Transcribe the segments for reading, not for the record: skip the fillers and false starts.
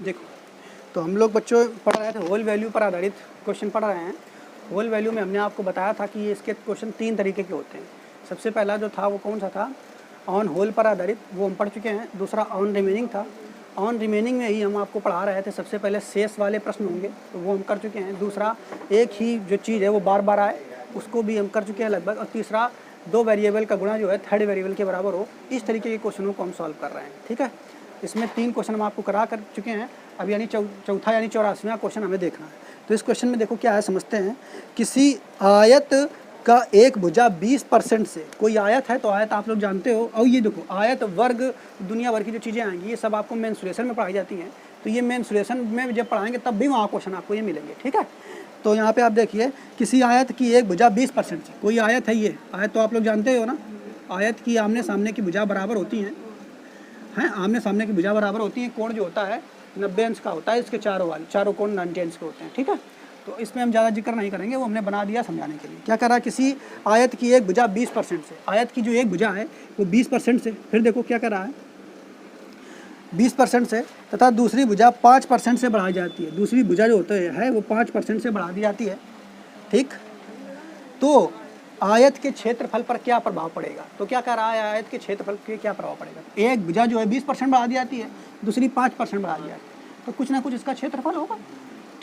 देखो, तो हम लोग बच्चों पढ़ रहे थे होल वैल्यू पर आधारित क्वेश्चन पढ़ रहे हैं। होल वैल्यू में हमने आपको बताया था कि इसके क्वेश्चन 3 तरीके के होते हैं। सबसे पहला जो था वो कौन सा था, ऑन होल पर आधारित, वो हम पढ़ चुके हैं। दूसरा ऑन रिमेनिंग था, ऑन रिमेनिंग में ही हम आपको पढ़ा रहे थे। सबसे पहले शेष वाले प्रश्न होंगे तो वो हम कर चुके हैं। दूसरा एक ही जो चीज़ है वो बार बार आए उसको भी हम कर चुके हैं लगभग। और तीसरा 2 वेरिएबल का गुणा जो है थर्ड वेरिएबल के बराबर हो, इस तरीके के क्वेश्चनों को हम सॉल्व कर रहे हैं। ठीक है, इसमें 3 क्वेश्चन हम आपको करा कर चुके हैं। अब यानी चौथा यानी 84वां क्वेश्चन हमें देखना है। तो इस क्वेश्चन में देखो क्या है, समझते हैं। किसी आयत का एक भुजा 20% से, कोई आयत है तो आयत आप लोग जानते हो। और ये देखो आयत वर्ग दुनिया भर की जो चीज़ें आएंगी ये सब आपको मेंसुरेशन में पढ़ाई जाती हैं। तो ये मेंसुरेशन में जब पढ़ाएंगे तब भी वहाँ क्वेश्चन आपको ये मिलेंगे। ठीक है, तो यहाँ पे आप देखिए, किसी आयत की एक भुजा 20% से, कोई आयत है, ये आयत तो आप लोग जानते हो ना, आयत की आमने सामने की भुजा बराबर होती हैं, आमने सामने की भुजा बराबर होती है। कोण जो होता है 90 अंश का होता है, इसके चारों कोण 90 अंश के होते हैं। ठीक है, तो इसमें हम ज़्यादा जिक्र नहीं करेंगे, वो हमने बना दिया समझाने के लिए। क्या कह रहा है, किसी आयत की एक भुजा 20% से, आयत की जो एक भुजा है वो 20% से, फिर देखो क्या कर रहा है, 20% से, तथा दूसरी भुजा 5% से बढ़ाई जाती है। दूसरी भुजा जो होती है वो 5% से बढ़ा दी जाती है। ठीक, तो आयत के क्षेत्रफल पर क्या प्रभाव पड़ेगा। तो क्या कह रहा है, आयत के क्षेत्रफल पे क्या प्रभाव पड़ेगा। एक भुजा जो है 20% बढ़ा दी जाती है, दूसरी 5% बढ़ा दी जाती है, तो कुछ ना कुछ इसका क्षेत्रफल होगा।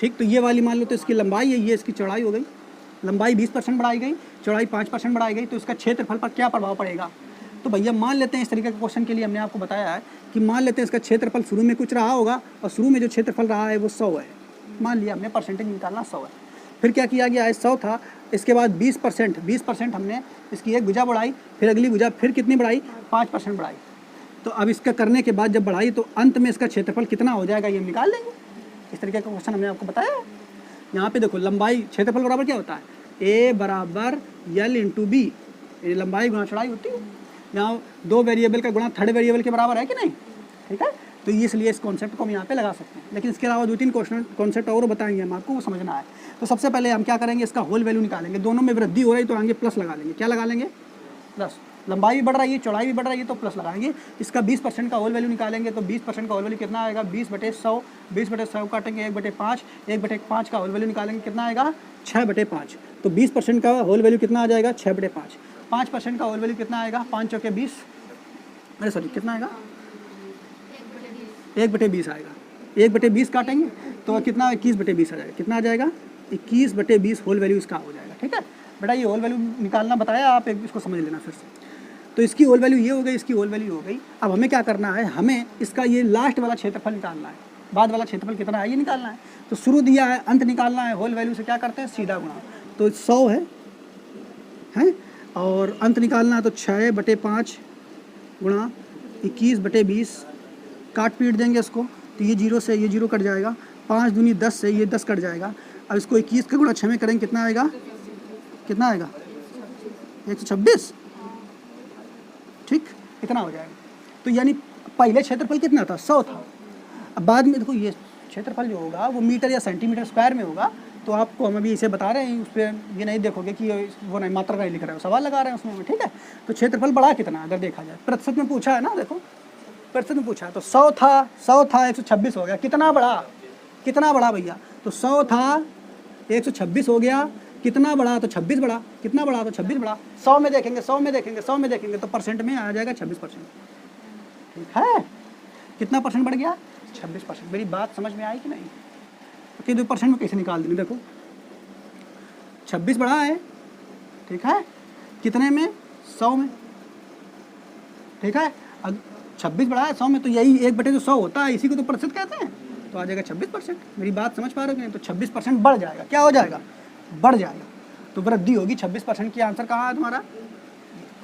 ठीक, तो ये वाली मान लो तो इसकी लंबाई है, ये इसकी चौड़ाई हो गई। लंबाई 20% बढ़ाई गई, चौड़ाई 5% बढ़ाई गई, तो इसका क्षेत्रफल पर क्या प्रभाव पड़ेगा। तो भैया मान लेते हैं, इस तरीके के क्वेश्चन के लिए हमने आपको बताया है कि मान लेते हैं इसका क्षेत्रफल शुरू में कुछ रहा होगा और शुरू में जो क्षेत्रफल रहा है वो 100 है। मान लिया हमने, परसेंटेज निकालना 100 है। फिर क्या किया गया है, 100 था, इसके बाद 20% हमने इसकी एक भुजा बढ़ाई, फिर अगली भुजा फिर कितनी बढ़ाई, 5% बढ़ाई। तो अब इसका करने के बाद जब बढ़ाई तो अंत में इसका क्षेत्रफल कितना हो जाएगा ये हम निकाल लेंगे। इस तरीके का क्वेश्चन हमने आपको बताया है। यहाँ पे देखो लंबाई, क्षेत्रफल बराबर क्या होता है, ए बराबर एल इंटू बी, लंबाई गुणा चौड़ाई होती है। यहाँ 2 वेरिएबल का गुणा थर्ड वेरिएबल के बराबर है कि नहीं। ठीक है, तो इसलिए इस कॉन्सेप्ट को हम यहाँ पे लगा सकते हैं। लेकिन इसके अलावा 2-3 कॉन्सेप्ट और बताएंगे हम आपको, वो समझना है। तो सबसे पहले हम क्या करेंगे, इसका होल वैल्यू निकालेंगे। दोनों में वृद्धि हो रही तो आगे प्लस लगा लेंगे। क्या लगा लेंगे, प्लस। लंबाई भी बढ़ रही है, चौड़ाई भी बढ़ रही है, तो प्लस लगाएंगे। इसका 20% का होल वैल्यू निकालेंगे तो 20% का होल वैल्यू कितना आएगा, 20/100, 20/100 काटेंगे 1/5, 1/5 का होल वैल्यू निकालेंगे कितना आएगा, 6/5। तो 20% का होल वैल्यू कितना आ जाएगा, 6/5। 5% का होल वैल्यू कितना आएगा, 5 चौके 20, अरे सॉरी कितना आएगा, 1/20 आएगा। 1/20 काटेंगे तो कितना, 21/20 आ जाएगा। कितना आ जाएगा, 21/20 होल वैल्यू इसका हो जाएगा। ठीक है बेटा, ये होल वैल्यू निकालना बताया, आप इसको समझ लेना फिर से। तो इसकी होल वैल्यू ये हो गई, इसकी होल वैल्यू हो गई। अब हमें क्या करना है, हमें इसका ये लास्ट वाला क्षेत्रफल निकालना है, बाद वाला क्षेत्रफल कितना है ये निकालना है। तो शुरू दिया है, अंत निकालना है, होल वैल्यू से क्या करते हैं, सीधा गुणा। तो 100 है और अंत निकालना है तो 6/5 गुणा 21/20, काट पीट देंगे इसको, तो ये 0 से ये 0 कट जाएगा, 5 दूनी 10 से ये 10 कट जाएगा। अब इसको 21 का गुणा 6 में करेंगे, कितना आएगा, कितना आएगा, 126। ठीक, इतना हो जाएगा। तो यानी पहले क्षेत्रफल कितना था, 100 था। अब बाद में देखो ये क्षेत्रफल जो होगा वो मीटर या सेंटीमीटर स्क्वायर में होगा। तो आपको हम अभी इसे बता रहे हैं, उस पर ये नहीं देखोगे कि वो नहीं मात्रा नहीं लिख रहे हो, सवाल लगा रहे हैं उसमें। ठीक है, तो क्षेत्रफल बढ़ा कितना अगर देखा जाए, प्रतिशत में पूछा है ना, देखो प्रतिशत में पूछा है। तो 100 था 126 हो गया। कितना बढ़ा, कितना बढ़ा भैया, तो 100 था 126 हो गया। कितना बढ़ा, तो 26 बढ़ा। कितना बढ़ा, तो 26 बढ़ा। 100 में देखेंगे, 100 में देखेंगे, 100 में देखेंगे तो परसेंट में आ जाएगा 26%। ठीक है, कितना परसेंट बढ़ गया, 26%। मेरी बात समझ में आई कि नहीं। तो 2% में कैसे निकाल देंगे, देखो 26 बढ़ा है, ठीक है, कितने में, 100 में। ठीक है, अब 26 बढ़ा है 100 में, तो यही 1/100 होता है, इसी को तो प्रतिशत कहते हैं। तो आ जाएगा 26%। मेरी बात समझ पा रहे हो कि नहीं। तो 26% बढ़ जाएगा, क्या हो जाएगा, बढ़ जाएगा, तो वृद्धि होगी। 26% की आंसर कहाँ है तुम्हारा,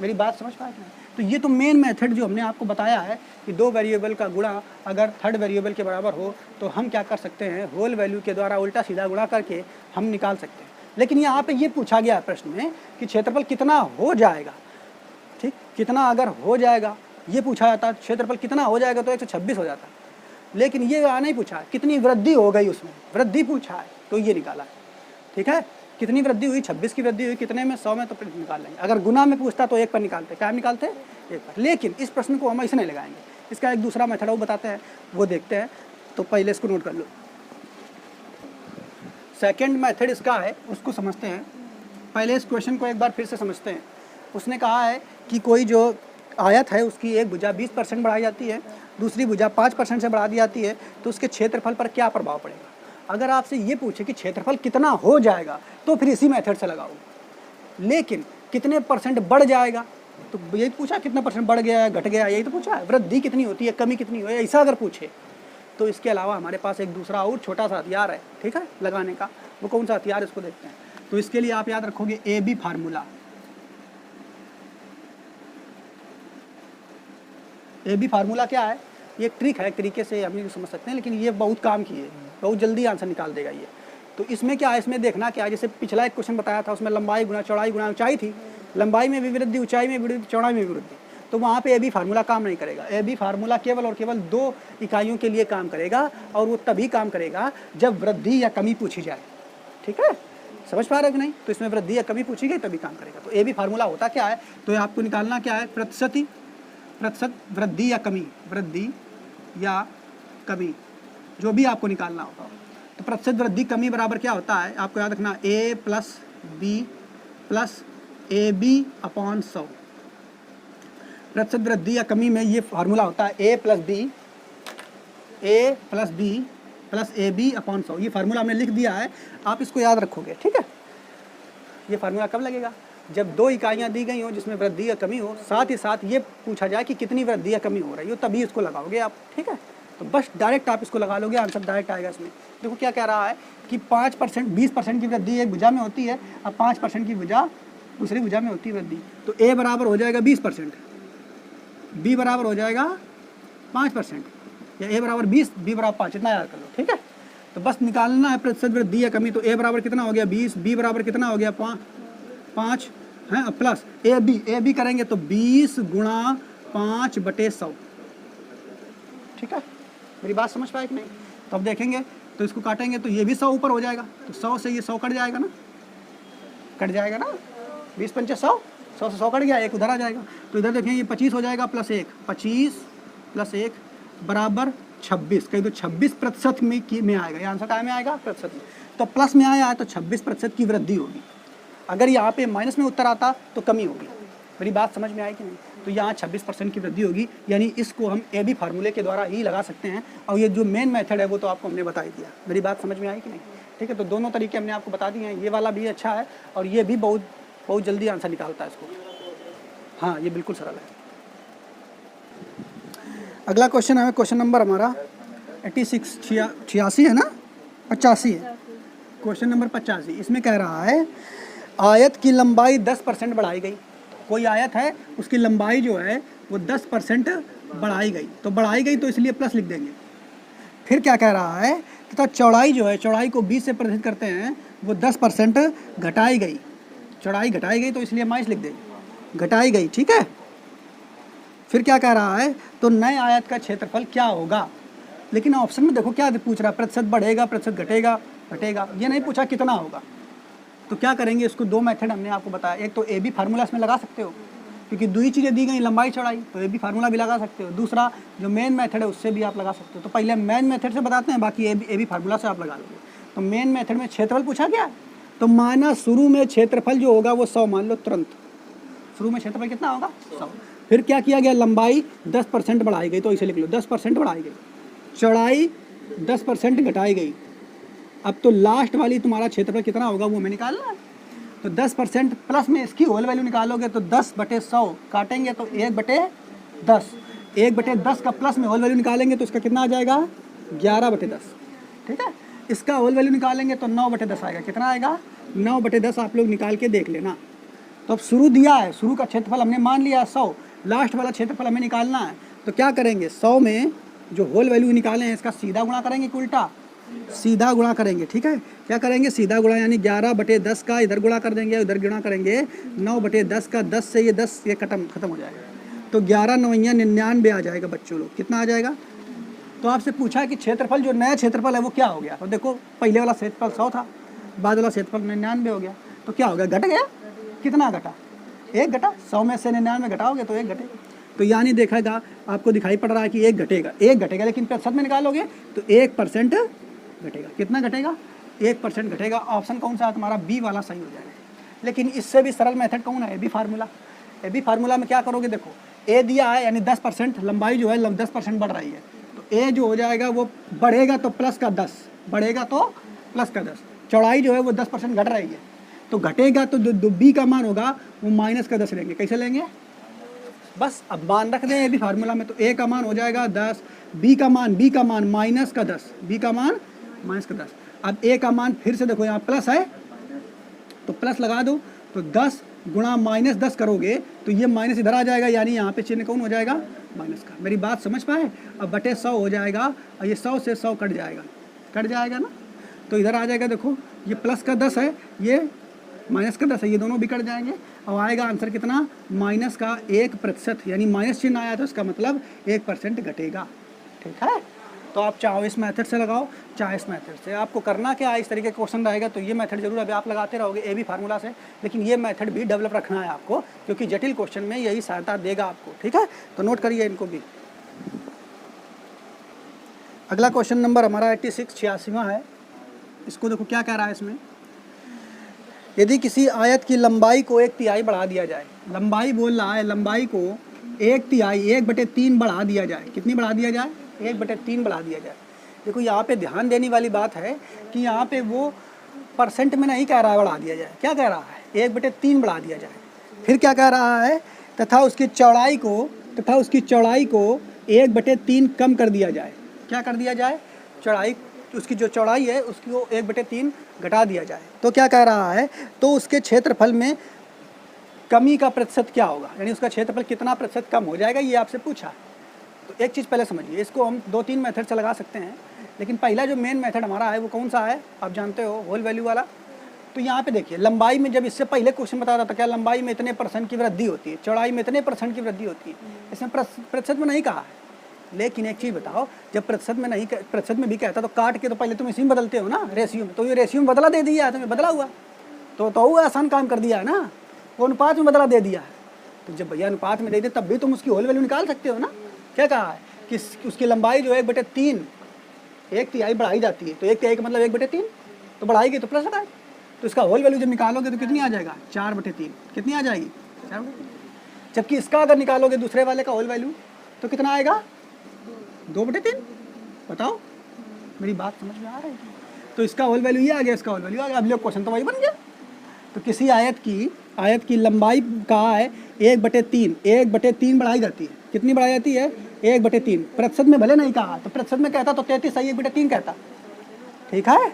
मेरी बात समझ पा रहे हैं। तो ये तो मेन मेथड जो हमने आपको बताया है कि 2 वेरिएबल का गुणा अगर थर्ड वेरिएबल के बराबर हो तो हम क्या कर सकते हैं, होल वैल्यू के द्वारा उल्टा सीधा गुणा करके हम निकाल सकते हैं। लेकिन यहाँ पे ये पूछा गया प्रश्न में कि क्षेत्रफल कितना हो जाएगा। ठीक, कितना अगर हो जाएगा ये पूछा जाता, क्षेत्रफल कितना हो जाएगा तो 126 हो जाता। लेकिन ये नहीं पूछा कितनी वृद्धि हो गई, उसमें वृद्धि पूछा है तो ये निकाला है। ठीक है, कितनी वृद्धि हुई, 26 की वृद्धि हुई, कितने में, 100 में, तो निकाल लेंगे। अगर गुना में पूछता तो 1 पर निकालते, क्या निकालते, 1 पर। लेकिन इस प्रश्न को हम ऐसे नहीं लगाएंगे, इसका एक दूसरा मेथड वो बताते हैं, वो देखते हैं। तो पहले इसको नोट कर लो। सेकंड मेथड इसका है, उसको समझते हैं। पहले इस क्वेश्चन को एक बार फिर से समझते हैं। उसने कहा है कि कोई जो आयत है उसकी एक भुजा 20% बढ़ाई जाती है, दूसरी भुजा 5% से बढ़ा दी जाती है, तो उसके क्षेत्रफल पर क्या प्रभाव पड़ेगा। अगर आपसे ये पूछे कि क्षेत्रफल कितना हो जाएगा तो फिर इसी मेथड से लगाओ, लेकिन कितने परसेंट बढ़ जाएगा तो यही पूछा, कितना परसेंट बढ़ गया है, घट गया, यही तो पूछा है। वृद्धि कितनी होती है, कमी कितनी हो, ऐसा अगर पूछे तो इसके अलावा हमारे पास एक दूसरा और छोटा सा हथियार है, ठीक है, लगाने का। वो कौन सा हथियार, इसको देखते हैं। तो इसके लिए आप याद रखोगे AB फार्मूला। AB फार्मूला क्या है, ये एक ट्रिक है, एक तरीके से हम ये समझ सकते हैं, लेकिन ये बहुत काम की है, बहुत जल्दी आंसर निकाल देगा ये। तो इसमें क्या है, इसमें देखना क्या है, जैसे पिछला एक क्वेश्चन बताया था उसमें लंबाई गुना चौड़ाई गुना ऊंचाई थी, लंबाई में भी वृद्धि, ऊंचाई में वृद्धि, चौड़ाई में भी वृद्धि, तो वहाँ पे AB फार्मूला काम नहीं करेगा। AB फार्मूला केवल और केवल 2 इकाइयों के लिए काम करेगा, और वो तभी काम करेगा जब वृद्धि या कमी पूछी जाए, ठीक है, समझ पा रहे हो कि नहीं। तो इसमें वृद्धि या कमी पूछी गई तभी काम करेगा। तो AB फार्मूला होता क्या है, तो आपको निकालना क्या है, प्रतिशत वृद्धि या कमी, वृद्धि या कमी, जो भी आपको निकालना होगा। तो प्रतिशत वृद्धि कमी बराबर क्या होता है, आपको याद रखना A + B + AB अपॉन 100। प्रतिशत वृद्धि या कमी में ये फार्मूला होता है A + B + AB अपॉन 100। ये फार्मूला हमने लिख दिया है, आप इसको याद रखोगे, ठीक है। ये फार्मूला कब लगेगा, जब 2 इकाइयाँ दी गई हो जिसमें वृद्धि या कमी हो, साथ ही साथ ये पूछा जाए कि कितनी वृद्धि या कमी हो रही हो, तभी इसको लगाओगे आप, ठीक है। तो बस डायरेक्ट आप इसको लगा लोगे, आंसर डायरेक्ट आएगा इसमें। देखो क्या कह रहा है कि 5% 20% की वृद्धि एक भुजा में होती है, अब 5% की भुजा दूसरी भुजा में होती है वृद्धि, तो A बराबर हो जाएगा 20%, B बराबर हो जाएगा 5%, या A बराबर 20, B बराबर 5, इतना याद कर लो, ठीक है। तो बस निकालना है प्रतिशत वृद्धि या कमी। तो A बराबर कितना हो गया 20, B बराबर कितना हो गया 5 है, प्लस AB करेंगे तो 20 गुणा 5/100, ठीक है। मेरी बात समझ पाए कि नहीं। तो अब देखेंगे, तो इसको काटेंगे तो ये भी 100 ऊपर हो जाएगा, तो 100 से ये 100 कट जाएगा ना, 20 × 5 = 100, 100 से 100 कट गया, एक उधर आ जाएगा। तो इधर देखें ये 25 हो जाएगा +1, 25 + 1 बराबर 26, कहीं तो 26% में आएगा। ये आंसर क्या में आएगा, प्रतिशत में। तो प्लस में आया है तो 26% की वृद्धि होगी। अगर यहाँ पे माइनस में उत्तर आता तो कमी होगी। मेरी बात समझ में आई कि नहीं। तो यहाँ 26% की वृद्धि होगी, यानी इसको हम AB फार्मूले के द्वारा ही लगा सकते हैं। और ये जो मेन मेथड है वो तो आपको हमने बता ही दिया। मेरी बात समझ में आई कि नहीं, ठीक है। तो दोनों तरीके हमने आपको बता दिए हैं, ये वाला भी अच्छा है और ये भी बहुत जल्दी आंसर निकालता है इसको। हाँ, ये बिल्कुल सरल है। अगला क्वेश्चन है, क्वेश्चन नंबर हमारा 86 है ना, 85 है, क्वेश्चन नंबर 85। इसमें कह रहा है आयत की लंबाई 10% बढ़ाई गई। कोई आयत है, उसकी लंबाई जो है वो 10% बढ़ाई गई, तो बढ़ाई गई तो इसलिए प्लस लिख देंगे। फिर क्या कह रहा है, तथा चौड़ाई जो है, चौड़ाई को 20 से प्रदर्शित करते हैं, वो 10% घटाई गई। चौड़ाई घटाई गई तो इसलिए माइनस लिख देंगे, घटाई गई, ठीक है। फिर क्या कह रहा है, तो नए आयत का क्षेत्रफल क्या होगा। लेकिन ऑप्शन में देखो क्या पूछ रहा है, प्रतिशत बढ़ेगा, प्रतिशत घटेगा, ये नहीं पूछा कितना होगा। तो क्या करेंगे, इसको 2 मेथड हमने आपको बताया। एक तो AB फार्मूला इसमें लगा सकते हो, क्योंकि 2 ही चीज़ें दी गई, लंबाई चौड़ाई, तो AB फार्मूला भी लगा सकते हो। दूसरा जो मेन मेथड है उससे भी आप लगा सकते हो। तो पहले मेन मेथड से बताते हैं, बाकी AB फार्मूला से आप लगा लोगे। तो मेन मेथड में क्षेत्रफल पूछा गया, तो माना शुरू में क्षेत्रफल जो होगा वो 100 मान लो, तुरंत शुरू में क्षेत्रफल कितना होगा 100। फिर क्या किया गया, लंबाई 10% बढ़ाई गई, तो इसे लिख लो 10% बढ़ाई गई। चौड़ाई 10% घटाई गई। अब तो लास्ट वाली तुम्हारा क्षेत्रफल कितना होगा वो हमें निकालना है। तो 10% प्लस में इसकी होल वैल्यू निकालोगे तो 10/100 काटेंगे तो 1/10, 1/10 का प्लस में होल वैल्यू निकालेंगे तो इसका कितना आ जाएगा 11/10, ठीक है। इसका होल वैल्यू निकालेंगे तो 9/10 आएगा। कितना आएगा 9/10, आप लोग निकाल के देख लेना। तो अब शुरू दिया है, शुरू का क्षेत्रफल हमने मान लिया 100, लास्ट वाला क्षेत्रफल हमें निकालना है। तो क्या करेंगे, 100 में जो होल वैल्यू निकाले हैं इसका सीधा गुणा करेंगे कि उल्टा, सीधा गुणा करेंगे, ठीक है। क्या करेंगे, सीधा गुणा, यानी 11/10 का इधर गुणा कर देंगे, उधर गुणा करेंगे 9/10 का, 10 से ये 10 ये खत्म हो जाएगा। तो 11 9 99 आ जाएगा बच्चों लोग, कितना आ जाएगा। तो आपसे पूछा है कि क्षेत्रफल, जो नया क्षेत्रफल है वो क्या हो गया। तो देखो पहले वाला क्षेत्रफल 100 था, बाद वाला क्षेत्रफल 99 हो गया। तो क्या हो गया, घट गया। कितना घटा, 1 घटा। 100 में से 99 घटाओगे तो 1 घटे। तो यानी देखेगा आपको दिखाई पड़ रहा है कि 1 घटेगा, 1 घटेगा, लेकिन प्रतिशत में निकालोगे तो 1% घटेगा। कितना घटेगा? 1% घटेगा। ऑप्शन कौन सा है तुम्हारा? बी वाला सही हो जाएगा। लेकिन इससे भी सरल मेथड कौन है? A b formula. A b formula में क्या करोगे? देखो ए दिया है यानी 10%, लंबाई जो है 10% बढ़ रही है, तो ए जो हो जाएगा वो बढ़ेगा तो प्लस का 10, बढ़ेगा तो प्लस का 10। चौड़ाई जो है वो 10% घट रही है, तो घटेगा तो जो बी का मान होगा वो माइनस का 10 लेंगे। कैसे लेंगे? बस अब मान रख दें ए बी फार्मूला में, तो ए का मान हो जाएगा 10, बी का मान माइनस का 10, बी का मान माइनस का 10। अब ए का मान फिर से देखो यहाँ प्लस है तो प्लस लगा दो, तो 10 गुणा -10 करोगे तो ये माइनस इधर आ जाएगा, यानी यहाँ पे चिन्ह कौन हो जाएगा? माइनस का। मेरी बात समझ पाए? अब बटे 100 हो जाएगा और ये 100 से 100 कट जाएगा ना, तो इधर आ जाएगा। देखो ये प्लस का 10 है, ये माइनस का 10 है, ये दोनों भी कट जाएंगे। अब आएगा आंसर कितना? माइनस का 1%, यानी माइनस चिन्ह आया तो इसका मतलब 1% घटेगा। ठीक है, तो आप चाहो इस मेथड से लगाओ, चाहे इस मेथड से। आपको करना क्या है, इस तरीके का क्वेश्चन रहेगा तो ये मेथड जरूर अभी आप लगाते रहोगे ए बी फार्मूला से, लेकिन ये मेथड भी डेवलप रखना है आपको, क्योंकि जटिल क्वेश्चन में यही सहायता देगा आपको। ठीक है, तो नोट करिए इनको भी। अगला क्वेश्चन नंबर हमारा 86वां है। इसको देखो क्या कह रहा है इसमें, यदि किसी आयत की लंबाई को 1/3 बढ़ा दिया जाए, लंबाई बोल रहा है, लंबाई को 1/3 1/3 बढ़ा दिया जाए। कितनी बढ़ा दिया जाए? 1/3 बढ़ा दिया जाए। देखो यहाँ पे ध्यान देने वाली बात है कि यहाँ पे वो परसेंट में नहीं कह रहा है बढ़ा दिया जाए, क्या कह रहा है? 1/3 बढ़ा दिया जाए। फिर क्या कह रहा है? तथा उसकी चौड़ाई को 1/3 कम कर दिया जाए। क्या कर दिया जाए? चौड़ाई, उसकी जो चौड़ाई है उसको 1/3 घटा दिया जाए। तो क्या कह रहा है? तो उसके क्षेत्रफल में कमी का प्रतिशत क्या होगा, यानी उसका क्षेत्रफल कितना प्रतिशत कम हो जाएगा, ये आपसे पूछा। तो एक चीज़ पहले समझिए, इसको हम 2-3 मेथड से लगा सकते हैं, लेकिन पहला जो मेन मेथड हमारा है वो कौन सा है? आप जानते हो, होल वैल्यू वाला। तो यहाँ पे देखिए, लंबाई में जब इससे पहले क्वेश्चन बता रहा था क्या लंबाई में इतने % की वृद्धि होती है, चौड़ाई में इतने % की वृद्धि होती है, इसमें प्रतिशत में नहीं कहा है। लेकिन एक चीज़ बताओ, जब प्रतिशत में भी कहता तो काट के तो पहले तुम इसी में बदलते हो ना, रेशियो में। तो ये रेशियो में बदला दे दिया है तुम्हें, बदला हुआ तो वो आसान काम कर दिया है ना, वो अनुपात में बदला दे दिया है। तो जब भैया अनुपात में दे दे तब भी तुम उसकी होल वैल्यू निकाल सकते हो ना। क्या कहा है कि उसकी लंबाई जो है 1/3 1/3 बढ़ाई जाती है, तो 1/3 का मतलब 1/3, तो बढ़ाएगी तो प्लस लगाए, तो इसका होल वैल्यू जब निकालोगे तो कितनी आ जाएगा? 4/3। कितनी आ जाएगी? 4/3। जबकि इसका अगर निकालोगे दूसरे वाले का होल वैल्यू तो कितना आएगा? 2/3। बताओ, मेरी बात समझ में आ रही है? तो इसका होल वैल्यू ये आ गया, इसका होल वैल्यू आ गया। अब ये क्वेश्चन तो वही बन गया। तो किसी आयत की लंबाई कहा है 1/3 बढ़ाई जाती है। कितनी बढ़ाई जाती है? 1/3। प्रतिशत में भले नहीं कहा, तो प्रतिशत में कहता तो 33 सही 1/3 कहता। ठीक है,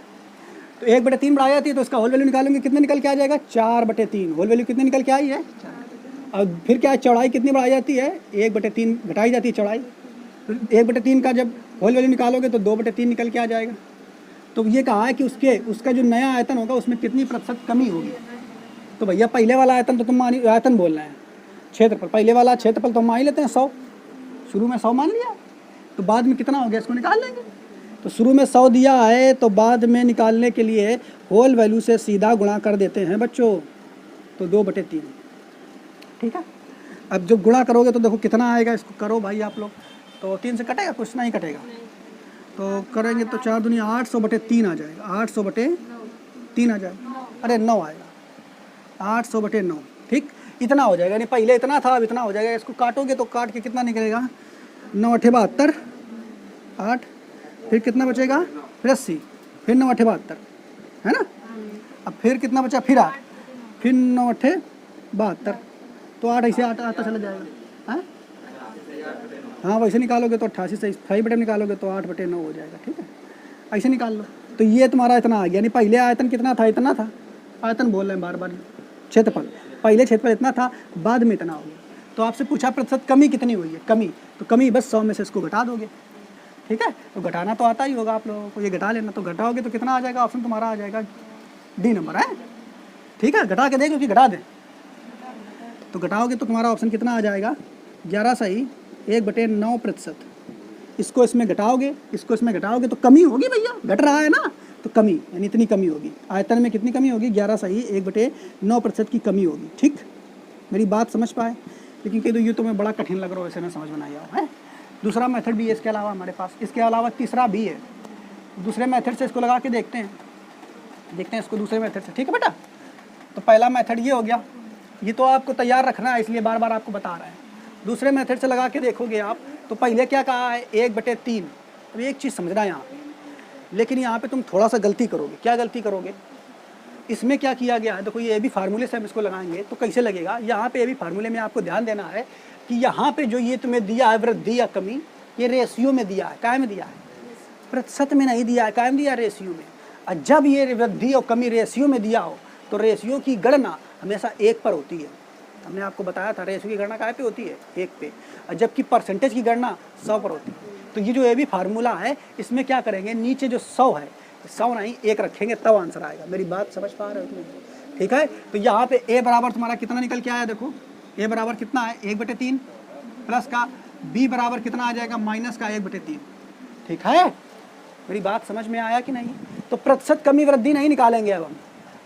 तो 1/3 बढ़ाई जाती है, तो इसका होल वैल्यू निकालेंगे, कितने निकल के आ जाएगा? 4/3। होल वैल्यू कितने निकल के आई है? 4। और फिर क्या है? चौड़ाई कितनी बढ़ाई जाती है? 1/3 घटाई जाती है चौड़ाई। तो 1/3 का जब होल वैल्यू निकालोगे तो 2/3 निकल के आ जाएगा। तो ये कहा है कि उसका जो नया आयतन होगा उसमें कितनी प्रतिशत कमी होगी। तो भैया पहले वाला आयतन तो तुम आयतन बोल रहे हैं, क्षेत्रफल, पहले वाला क्षेत्रफल तो हम मान ही लेते हैं 100, शुरू में 100 मान लिया, तो बाद में कितना हो गया इसको निकाल लेंगे। तो शुरू में 100 दिया है, तो बाद में निकालने के लिए होल वैल्यू से सीधा गुणा कर देते हैं बच्चों, तो 2/3। ठीक है, अब जब गुणा करोगे तो देखो कितना आएगा, इसको करो भाई आप लोग, तो 3 से कटेगा? कुछ नहीं कटेगा। तो करेंगे तो 4 दूनी 800/3 आ जाएगा, 800/3 आ जाएगा, अरे 9 आएगा, 800/9। ठीक, इतना हो जाएगा, नहीं पहले इतना था अब इतना हो जाएगा। इसको काटोगे तो काट के कितना निकलेगा? 9 8 72, 8, फिर कितना बचेगा? फिर 80, फिर 9 8 72, है ना। अब फिर कितना बचा? फिर 8, फिर 9 8 72, तो 8 ऐसे आता चला जाएगा। हाँ हाँ, वैसे निकालोगे तो 88 से 5/9 निकालोगे तो 8/9 हो जाएगा। ठीक है, ऐसे निकाल लो। तो ये तुम्हारा इतना आ गया, यानी पहले आयतन कितना था? इतना था। आयतन बोल रहे हैं बार बार, क्षेत्रफल, पहले क्षेत्रफल इतना था, बाद में इतना हो गया। तो आपसे पूछा प्रतिशत कमी कितनी हुई है? कमी, तो कमी बस 100 में से इसको घटा दोगे। ठीक है, तो घटाना तो आता ही होगा आप लोगों को, ये घटा लेना। तो घटाओगे तो कितना आ जाएगा? ऑप्शन तुम्हारा आ जाएगा डी नंबर है। ठीक है, घटा के देखो कि घटा दें, तो घटाओगे तो तुम्हारा ऑप्शन कितना आ जाएगा? 11 सही 1/9%। इसको इसमें घटाओगे, इसको इसमें घटाओगे तो कमी होगी भैया, घट रहा है ना, तो कमी, यानी इतनी कमी होगी। आयतन में कितनी कमी होगी? 11 सही 1/9% की कमी होगी। ठीक, मेरी बात समझ पाए? लेकिन कह दो ये तुम्हें बड़ा कठिन लग रहा हो, ऐसे ना समझ में नहीं आओ है। दूसरा मेथड भी है इसके अलावा हमारे पास, इसके अलावा तीसरा भी है। दूसरे मेथड से इसको लगा के देखते हैं इसको दूसरे मेथड से, ठीक है बेटा। तो पहला मेथड ये हो गया, ये तो आपको तैयार रखना है इसलिए बार बार आपको बता रहे हैं। दूसरे मेथड से लगा के देखोगे आप, तो पहले क्या कहा है 1/3। अब एक चीज़ समझना है यहाँ पे, लेकिन यहाँ पे तुम थोड़ा सा गलती करोगे। क्या गलती करोगे, इसमें क्या किया गया है, देखो ये भी फार्मूले से हम इसको लगाएंगे तो कैसे लगेगा। यहाँ पे भी फार्मूले में आपको ध्यान देना है कि यहाँ पे जो ये तुम्हें दिया है वृद्धि या कमी, ये रेशियो में दिया है, काय में दिया है, प्रतिशत में नहीं दिया है, काय में दिया है, रेशियो में। और जब ये वृद्धि और कमी रेशियो में दिया हो तो रेशियो की गणना हमेशा 1 पर होती है। हमने आपको बताया था रेशियो की गणना काय पे होती है, 1 पे, और जबकि परसेंटेज की गणना 100 पर होती है। तो ये जो ये भी फार्मूला है, इसमें क्या करेंगे, नीचे जो 100 है, 100 नहीं 1 रखेंगे तब आंसर आएगा। मेरी बात समझ पा रहे हो तुम, ठीक है। तो यहाँ पे a बराबर तुम्हारा कितना निकल के आया, देखो a बराबर कितना है 1/3 प्लस का b बराबर कितना आ जाएगा माइनस का 1/3, ठीक है। मेरी बात समझ में आया कि नहीं। तो प्रतिशत कमी वृद्धि नहीं निकालेंगे, अब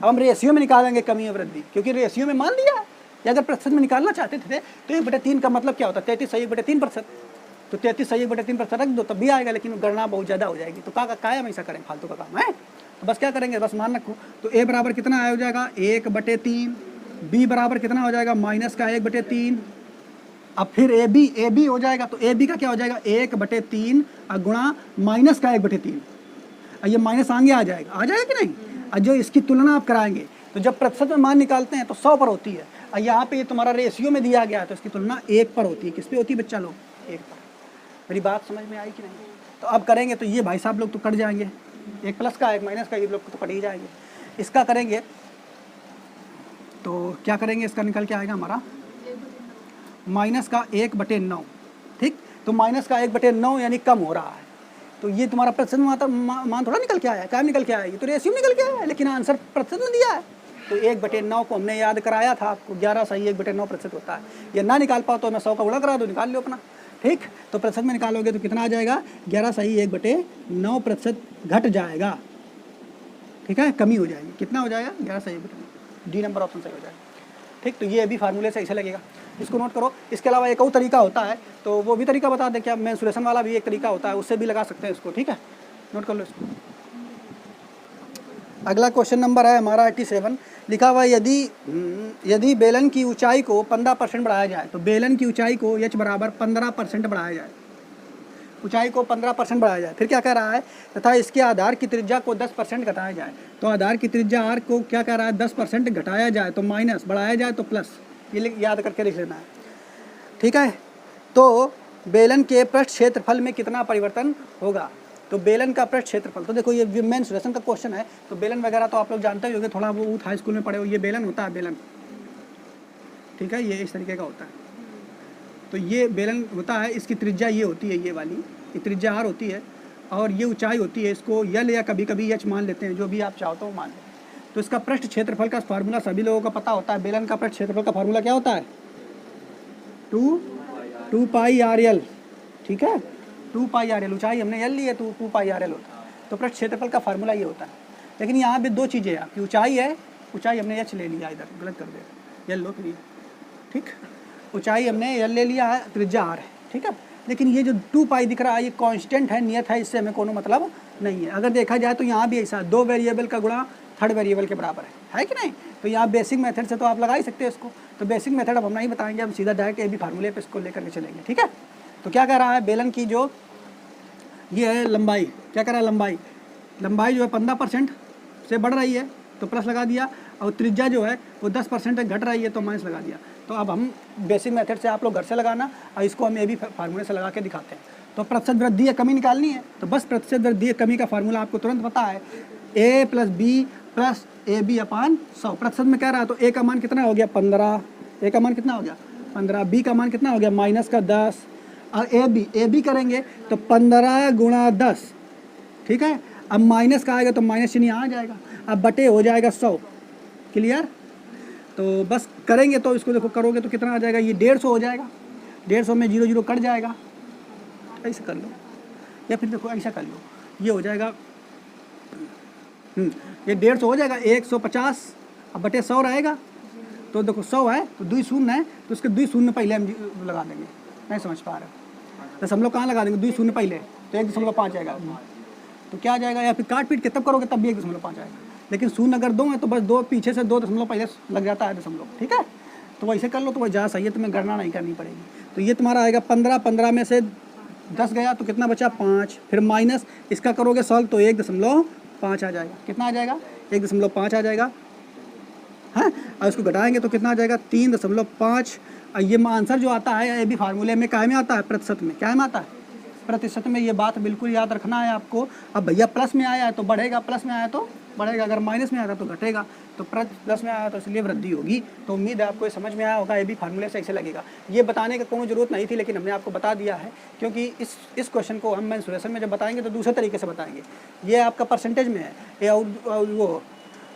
हम रेशियो में निकालेंगे कमी और वृद्धि, क्योंकि रेशियो में मान लिया है। या अगर प्रतिशत में निकालना चाहते थे तो 1/3 का मतलब क्या होता है, 33 सही 1/3%। तो 33 सही 1/3% रख दो तब भी आएगा, लेकिन गणना बहुत ज़्यादा हो जाएगी। तो काय हम ऐसा करें, फालतू का काम है। तो बस क्या करेंगे, बस मान रखो। तो a बराबर कितना आया हो जाएगा 1/3, b बराबर कितना हो जाएगा माइनस का 1/3। अब फिर ए बी हो जाएगा, तो ए बी का क्या हो जाएगा 1/3 गुणा माइनस का 1/3। ये माइनस आगे आ जाएगा कि नहीं। और जो इसकी तुलना आप कराएंगे तो जब प्रतिशत में मान निकालते हैं तो 100 पर होती है, और यहाँ पे ये तुम्हारा रेशियो में दिया गया है तो इसकी तुलना 1 पर होती है। किस पे होती है बच्चा लोग, 1 पर। मेरी बात समझ में आई कि नहीं। तो अब करेंगे तो ये भाई साहब लोग तो कट जाएंगे, 1 प्लस का 1 माइनस का, ये लोग तो कट ही जाएंगे। इसका करेंगे तो क्या करेंगे, इसका निकल के आएगा हमारा माइनस का 1/9, ठीक। तो माइनस का 1/9 यानी कम हो रहा है। तो ये तुम्हारा प्रतिशत मान थोड़ा निकल के आया, क्या निकल के आया, ये तो रेशियो निकल के आया है, लेकिन आंसर प्रतिशत में दिया है। तो 1/9 को हमने याद कराया था आपको, 11 सही 1/9% होता है। ये ना निकाल पाओ तो मैं 100 का गुणा करा दो, निकाल लो अपना, ठीक। तो प्रतिशत में निकालोगे तो कितना आ जाएगा 11 सही 1/9% घट जाएगा, ठीक है, कमी हो जाएगी। कितना हो जाएगा 11 सही 1/9, डी नंबर ऑप्शन सही हो जाएगा, ठीक। तो ये भी फार्मूले से ऐसे लगेगा, इसको नोट करो। इसके अलावा एक और तरीका होता है, तो वो भी तरीका बता दें क्या, मेंसुरेशन वाला भी एक तरीका होता है, उससे भी लगा सकते हैं इसको, ठीक है, नोट कर लो इसको। अगला क्वेश्चन नंबर है हमारा 87, लिखा हुआ यदि बेलन की ऊंचाई को 15% बढ़ाया जाए, तो बेलन की ऊंचाई को h बराबर 15% बढ़ाया जाए, ऊंचाई को 15% बढ़ाया जाए। फिर क्या कह रहा है, तथा इसके आधार की त्रिज्या को 10% घटाया जाए। तो आधार की त्रिज्या r को क्या कह रहा है 10% घटाया जाए तो माइनस, बढ़ाया जाए तो प्लस, ये याद करके लिख लेना है, ठीक है। तो बेलन के पृष्ठ क्षेत्रफल में कितना परिवर्तन होगा। तो बेलन का पृष्ठ क्षेत्रफल, तो देखो ये मेंसुरेशन का क्वेश्चन है, तो बेलन वगैरह तो आप लोग जानते ही होंगे, थोड़ा वो हाई स्कूल में पढ़े हो। ये बेलन होता है, बेलन, ठीक है, ये इस तरीके का होता है। तो ये बेलन होता है, इसकी त्रिज्या ये होती है, ये वाली ये त्रिज्या r होती है, और ये ऊंचाई होती है, इसको यल या कभी कभी h मान लेते हैं, जो भी आप चाहो तो मान लें। तो इसका पृष्ठ क्षेत्रफल का फार्मूला सभी लोगों को पता होता है। बेलन का पृष्ठ क्षेत्रफल का फार्मूला क्या होता है 2 पाई RL, ठीक है, 2 पाई RL, ऊंचाई हमने यल ली है तो 2 पाई RL होता है। तो पृष्ठ क्षेत्रफल का फार्मूला ये होता है। लेकिन यहाँ पे दो चीज़ें हैं आपकी, ऊंचाई है, ऊंचाई हमने h ले लिया, इधर गलत कर दिया, यल लो फिर, ठीक, ऊंचाई हमने यल ले लिया है, त्रिज्या r है, ठीक है। लेकिन ये जो 2 पाई दिख रहा है ये कांस्टेंट है, नियत है, इससे हमें कोनो मतलब नहीं है। अगर देखा जाए तो यहाँ भी ऐसा 2 वेरिएबल का गुणा 3rd वेरिएबल के बराबर है कि नहीं। तो यहाँ बेसिक मेथड से तो आप लगा ही सकते हैं इसको। तो बेसिक मेथड अब हम नहीं बताएंगे, हम सीधा डायरेक्ट ए बी फार्मूले पे इसको लेकर के चलेंगे, ठीक है। तो क्या कह रहा है, बेलन की जो ये है लंबाई, क्या कह रहा है लंबाई जो है 15% से बढ़ रही है तो प्लस लगा दिया, और त्रिज्या जो है वो 10% घट रही है तो माइनस लगा दिया। तो अब हम बेसिक मेथड से आप लोग घर से लगाना, और इसको हम ए बी फार्मूले से लगा के दिखाते हैं। तो प्रतिशत वृद्धि या कमी निकालनी है, तो बस प्रतिशत वृद्धि या कमी का फार्मूला आपको तुरंत पता है, a + b + AB/100। प्रतिशत में कह रहा है तो a का मान कितना हो गया 15, a का मान कितना हो गया 15, b का मान कितना हो गया -10, और ए बी करेंगे तो 15 × 10, ठीक है। अब माइनस का आएगा तो माइनस चिन्ह यहाँ आ जाएगा, अब बटे हो जाएगा 100, क्लियर। तो बस करेंगे तो इसको देखो, करोगे तो कितना आ जाएगा, ये 150 हो जाएगा, 150 में 0 0 कट जाएगा, ऐसे कर लो, या फिर देखो ऐसा कर लो, ये हो जाएगा ये 150 हो जाएगा 150, अब बटे 100 रहेगा, तो देखो 100 है तो 2 शून्य है, तो उसके 2 शून्य पहले हम लगा देंगे। नहीं समझ पा रहे हो? दशमलव कहाँ लगा देंगे? 2 शून्य पहले, तो 1.5 आएगा। तो क्या आ जाएगा? या फिर काट पीट के तब करोगे तब भी 1.5 आएगा। लेकिन शून्य अगर 2 है तो बस 2 पीछे से 2 दशमलव पहले लग जाता है दशमलव, ठीक है। तो वैसे कर लो तो वही ज़्यादा सही है, तुम्हें गणना नहीं करनी पड़ेगी। तो ये तुम्हारा आएगा 15, 15 में से 10 गया तो कितना बचा? 5। फिर माइनस इसका करोगे सॉल्व तो 1.5 आ जाएगा। कितना आ जाएगा? 1.5 आ जाएगा, हाँ। और इसको घटाएंगे तो कितना आ जाएगा? 3.5। और ये आंसर जो आता है ये भी फार्मूले में क्या में आता है? प्रतिशत में। क्या में आता है? प्रतिशत में। ये बात बिल्कुल याद रखना है आपको। अब भैया प्लस में आया है तो बढ़ेगा, प्लस में आया तो बढ़ेगा, अगर माइनस में आया तो घटेगा। तो प्लस में आया तो इसलिए वृद्धि होगी। तो उम्मीद है आपको ये समझ में आया होगा, ये भी फार्मूले से ऐसे लगेगा। ये बताने की कोई ज़रूरत नहीं थी, लेकिन हमने आपको बता दिया है, क्योंकि इस क्वेश्चन को हम मेंसुरेशन में जब बताएंगे तो दूसरे तरीके से बताएंगे। ये आपका परसेंटेज में है, ये वो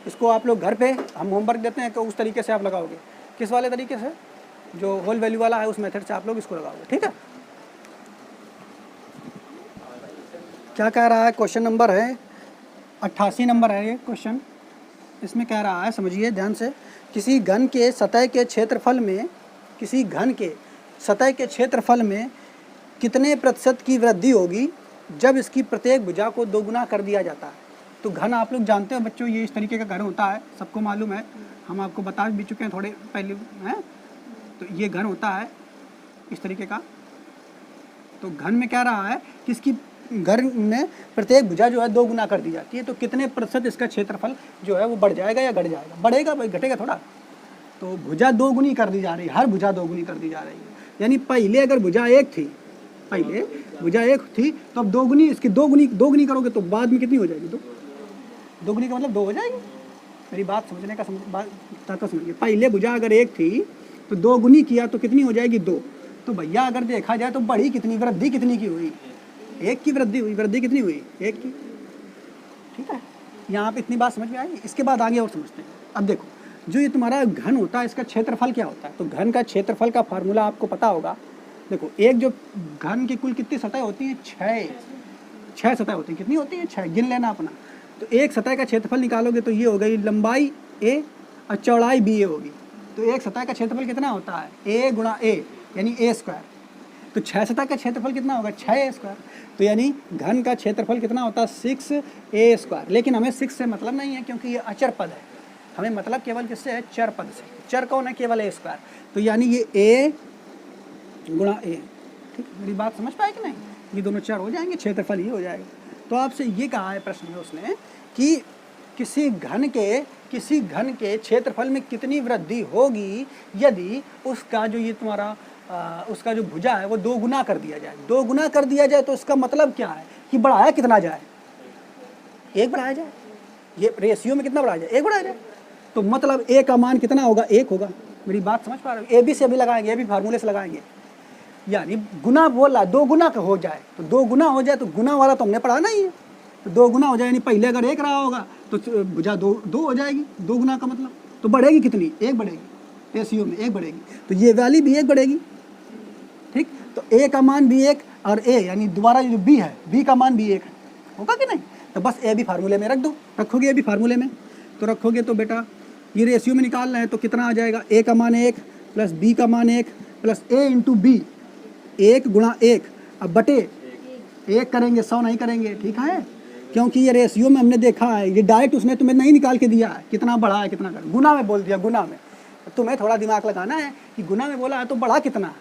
इसको आप लोग घर पे हम होमवर्क देते हैं कि उस तरीके से आप लगाओगे। किस वाले तरीके से? जो होल वैल्यू वाला है उस मेथड से आप लोग इसको लगाओगे, ठीक है। क्या कह रहा है? क्वेश्चन नंबर है 88 नंबर है ये क्वेश्चन। इसमें कह रहा है, समझिए ध्यान से, किसी घन के सतह के क्षेत्रफल में कितने प्रतिशत की वृद्धि होगी जब इसकी प्रत्येक भुजा को दोगुना कर दिया जाता है। तो घन आप लोग जानते हो बच्चों, ये इस तरीके का घन होता है, सबको मालूम है, हम आपको बता भी चुके हैं थोड़े पहले, हैं। तो ये घन होता है इस तरीके का। तो घन में क्या रहा है कि इसकी घर में प्रत्येक भुजा जो है 2 गुना कर दी जाती है। तो कितने प्रतिशत इसका क्षेत्रफल जो है वो बढ़ जाएगा या घट जाएगा? बढ़ेगा भाई, घटेगा थोड़ा। तो भुजा 2 गुनी कर दी जा रही है, हर भुजा 2 गुनी कर दी जा रही है। यानी पहले अगर भुजा 1 थी, तो अब 2 गुनी, इसकी 2 गुनी करोगे तो बाद में कितनी हो जाएगी? 2 गुनी का मतलब 2 हो जाएगी। मेरी बात समझने का ताकत समझिए। पहले भुजा अगर 1 थी तो 2 गुनी किया तो कितनी हो जाएगी? 2। तो भैया अगर देखा जाए तो बढ़ी कितनी, वृद्धि कितनी की हुई? 1 की वृद्धि हुई। वृद्धि कितनी हुई? 1 की, ठीक है। यहाँ पे इतनी बात समझ में आई। इसके बाद आगे और समझते हैं। अब देखो, जो ये तुम्हारा घन होता है इसका क्षेत्रफल क्या होता है? तो घन का क्षेत्रफल का फार्मूला आपको पता होगा। देखो, एक जो घन की कुल कितनी सतह होती हैं? 6 सतह होती हैं। कितनी होती हैं? 6। गिन लेना अपना। तो एक सतह का क्षेत्रफल निकालोगे तो ये हो गई लंबाई a और चौड़ाई b होगी। तो एक सतह का क्षेत्रफल कितना होता है? a गुणा a, यानी a स्क्वायर। तो 6 सतह का क्षेत्रफल कितना होगा? 6a square. तो यानी घन का क्षेत्रफल कितना होता है? 6a square. लेकिन हमें 6 से मतलब नहीं है, क्योंकि ये अचर पद है। हमें मतलब केवल किससे है? चर पद से। चर कौन है? केवल a स्क्वायर। तो यानी ये a गुणा a, ठीक। मेरी बात समझ पाए कि नहीं? ये दोनों चर हो जाएंगे, क्षेत्रफल ही हो जाएगा। तो आपसे ये कहा है प्रश्न में उसने कि किसी घन के क्षेत्रफल में कितनी वृद्धि होगी यदि उसका जो ये तुम्हारा उसका जो भुजा है वो 2 गुना कर दिया जाए। 2 गुना कर दिया जाए तो इसका मतलब क्या है कि बढ़ाया कितना जाए? 1 बढ़ाया जाए। ये रेशियो में कितना बढ़ाया जाए? 1 बढ़ाया जाए। तो मतलब a का मान कितना होगा? 1 होगा। मेरी बात समझ पा रहे हो? ए बी से अभी लगाएंगे, ए भी फार्मूले से लगाएंगे। यानी गुना बोला 2 गुना का हो जाए, तो 2 गुना हो जाए तो गुना वाला तो हमने पढ़ा नहीं है। तो 2 गुना हो जाए, यानी पहले अगर 1 रहा होगा तो भुजा 2 हो जाएगी। 2 गुना का मतलब तो बढ़ेगी कितनी? 1 बढ़ेगी। रेशियो में 1 बढ़ेगी। तो ये वाली भी 1 बढ़ेगी, ठीक। तो a का मान भी 1 और a यानी दोबारा जो b है, b का मान भी 1 है। होगा कि नहीं? तो बस a भी फार्मूले में रख दो। रखोगे a भी फार्मूले में, तो रखोगे तो बेटा ये रेशियो में निकालना है तो कितना आ जाएगा? a का मान 1 प्लस b का मान 1 प्लस a इंटू b, 1 गुणा 1 अब बटे 1 करेंगे, 100 नहीं करेंगे, ठीक है। क्योंकि ये रेशियो में हमने देखा है, ये डायरेक्ट उसने तुम्हें नहीं निकाल के दिया है कितना बढ़ा है कितना कर, गुना में बोल दिया। गुना में तुम्हें थोड़ा दिमाग लगाना है कि गुना में बोला है तो बढ़ा कितना है।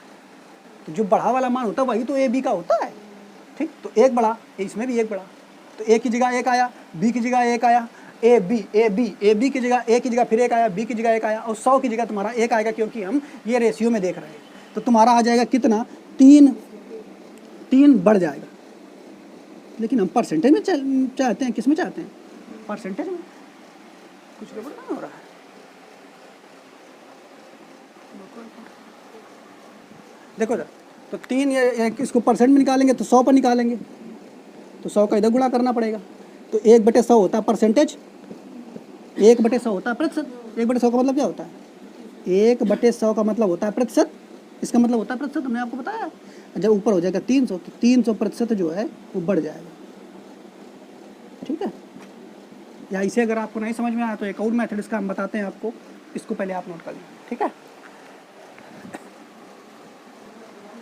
तो जो बढ़ा वाला मान होता है वही तो ए बी का होता है, ठीक। तो 1 बढ़ा, इसमें भी 1 बढ़ा, तो a की जगह 1 आया, b की जगह 1 आया, ए बी की जगह a की जगह फिर 1 आया, b की जगह 1 आया और 100 की जगह तुम्हारा 1 आएगा, क्योंकि हम ये रेशियो में देख रहे हैं। तो तुम्हारा आ जाएगा कितना? 3 बढ़ जाएगा। लेकिन हम परसेंटेज में चाहते हैं, किस में चाहते हैं? परसेंटेज में। कुछ गड़बड़ नहीं हो रहा है? देखो सर, तो 3 इसको परसेंट में निकालेंगे तो 100 पर निकालेंगे, तो 100 का इधर गुणा करना पड़ेगा। तो 1/100 होता है परसेंटेज, 1/100 होता है प्रतिशत। 1/100 का मतलब क्या होता है? 1/100 का मतलब होता है प्रतिशत। इसका मतलब होता है प्रतिशत, हमने आपको बताया। जब ऊपर हो जाएगा 300 तो 300% जो है वो बढ़ जाएगा, ठीक है। या इसे अगर आपको नहीं समझ में आया तो एक और मेथड इसका हम बताते हैं आपको। इसको पहले आप नोट कर लें, ठीक है।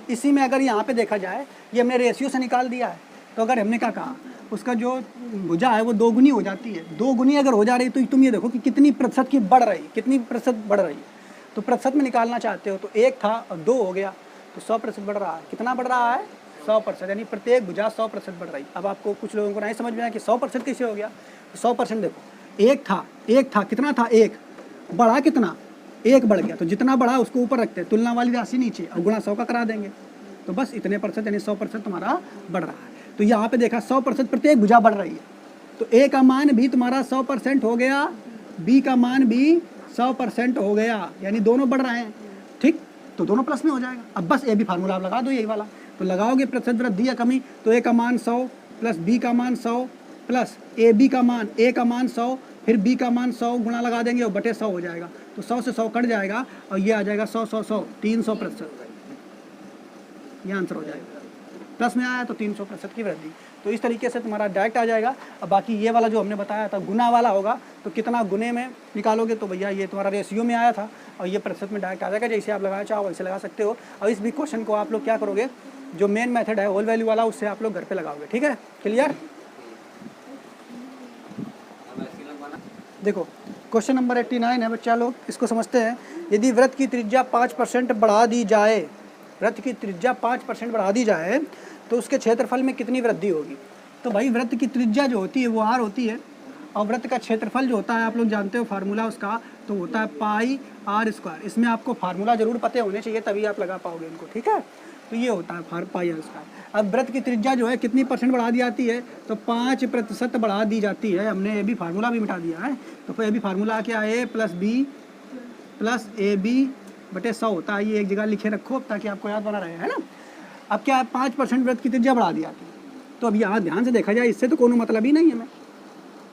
इसी में अगर यहाँ पे देखा जाए, ये हमने रेशियो से निकाल दिया है, तो अगर हमने क्या कहा, उसका जो भुजा है वो 2 गुनी हो जाती है। 2 गुनी अगर हो जा रही तो तुम ये देखो कि कितनी प्रतिशत की बढ़ रही, कितनी प्रतिशत बढ़ रही है। तो प्रतिशत में निकालना चाहते हो तो 1 था और 2 हो गया, तो 100% बढ़ रहा है। कितना बढ़ रहा है? 100%, यानी प्रत्येक भुजा 100% बढ़ रही। अब आपको कुछ लोगों को नहीं समझ में आया कि 100% कैसे हो गया। तो 100% देखो, 1 था, कितना था? 1 बढ़ा, कितना? 1 बढ़ गया, तो जितना बढ़ा उसको ऊपर रखते हैं, तुलना वाली राशि नीचे, और गुणा 100 का करा देंगे, तो बस इतने %, यानी 100% तुम्हारा बढ़ रहा है। तो यहाँ पे देखा 100% प्रत्येक भुजा बढ़ रही है, तो ए का मान भी तुम्हारा 100% हो गया, बी का मान भी 100% हो गया, यानी दोनों बढ़ रहे हैं, ठीक। तो दोनों प्लस में हो जाएगा। अब बस ए बी फार्मूला आप लगा दो, यही वाला। तो लगाओगे प्रतिशत वृद्धि या कमी, तो ए का मान 100 प्लस बी का मान 100 प्लस ए का मान 100 फिर बी का मान 100 गुणा लगा देंगे और बटे 100 हो जाएगा। तो 100 से 100 कट जाएगा और ये आ जाएगा 100 300%, ये आंसर हो जाएगा। प्लस में आया तो 300% की वृद्धि। तो इस तरीके से तुम्हारा डायरेक्ट आ जाएगा। अब बाकी ये वाला जो हमने बताया था गुना वाला होगा, तो कितना गुने में निकालोगे, तो भैया ये तुम्हारा रेशियो में आया था और ये प्रतिशत में डायरेक्ट आ जाएगा। जैसे आप लगाना चाहो वैसे लगा सकते हो। और इस भी क्वेश्चन को आप लोग क्या करोगे, जो मेन मेथड है होल वैल्यू वाला, उससे आप लोग घर पे लगाओगे, ठीक है। क्लियर? देखो क्वेश्चन नंबर 89 है बच्चा लोग, इसको समझते हैं। यदि वृत्त की त्रिज्या 5% बढ़ा दी जाए, वृत्त की त्रिज्या 5% बढ़ा दी जाए तो उसके क्षेत्रफल में कितनी वृद्धि होगी। तो भाई वृत्त की त्रिज्या जो होती है वो r होती है, और वृत्त का क्षेत्रफल जो होता है आप लोग जानते हो फार्मूला उसका, तो होता है पाई r²। इसमें आपको फार्मूला जरूर पते होने चाहिए, तभी आप लगा पाओगे इनको, ठीक है। तो ये होता है पाई r²। अब वृत्त की त्रिज्या जो है कितनी % बढ़ा दी जाती है, तो 5% बढ़ा दी जाती है। हमने ए बी फार्मूला भी मिटा दिया है, तो फिर ए बी फार्मूला क्या है, a + b + AB बटे 100 होता है। ये एक जगह लिखे रखो ताकि आपको याद बना रहे, है ना। अब क्या है, 5% वृत्त की त्रिज्या बढ़ा दी जाती है। तो अब यहाँ ध्यान से देखा जाए, इससे तो कोनो मतलब ही नहीं है। मैं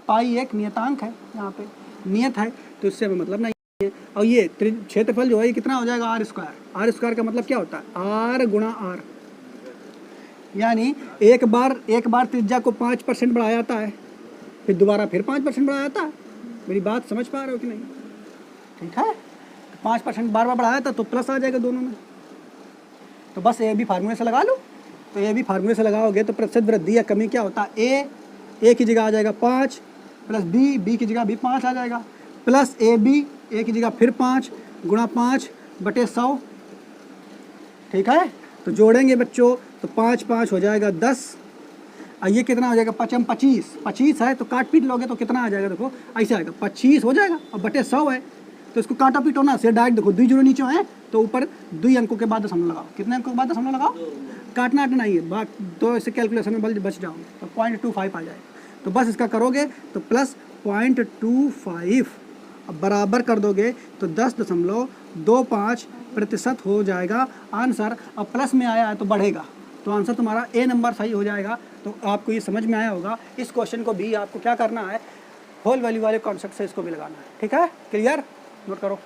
पाई एक नियतांक है, यहाँ पे नियत है, तो इससे हमें मतलब नहीं है। और ये क्षेत्रफल जो है ये कितना हो जाएगा, r² का मतलब क्या होता है, r गुणा r, यानी एक बार त्रिज्या को 5% बढ़ाया जाता है, फिर दोबारा फिर 5% बढ़ाया जाता है। मेरी बात समझ पा रहे हो कि नहीं? ठीक है, 5% बार बढ़ाया था तो प्लस आ जाएगा दोनों में। तो बस ए बी फार्मूले से लगा लो। तो ए बी फार्मूले से लगाओगे तो प्रतिशत वृद्धि या कमी क्या होता है, ए की जगह आ जाएगा 5 प्लस बी की जगह भी 5 आ जाएगा, प्लस ए की जगह फिर 5 गुणा 5 बटे 100, ठीक है। तो जोड़ेंगे बच्चों तो 5 हो जाएगा 10, और ये कितना हो जाएगा, 25 है, तो काट पीट लोगे तो कितना आ जाएगा, देखो ऐसे आएगा 25 हो जाएगा, और बटे 100 है, तो इसको काटा पीट होना से डायरेक्ट देखो 2 जीरो नीचे है, तो ऊपर 2 अंकों के बाद दशमलव लगाओ। कितने अंकों के बाद दशमलव लगाओ, काटना नहीं है बात, तो इससे कैलकुलेशन में बच जाओगे, तो 0.25 आ जाएगा। तो बस इसका करोगे तो प्लस 0.25 अब बराबर कर दोगे तो 10.25% हो जाएगा आंसर। अब प्लस में आया है तो बढ़ेगा, तो आंसर तुम्हारा ए नंबर सही हो जाएगा। तो आपको ये समझ में आया होगा। इस क्वेश्चन को भी आपको क्या करना है, होल वैल्यू वाले कॉन्सेप्ट से इसको भी लगाना है, ठीक है। क्लियर? नोट करो।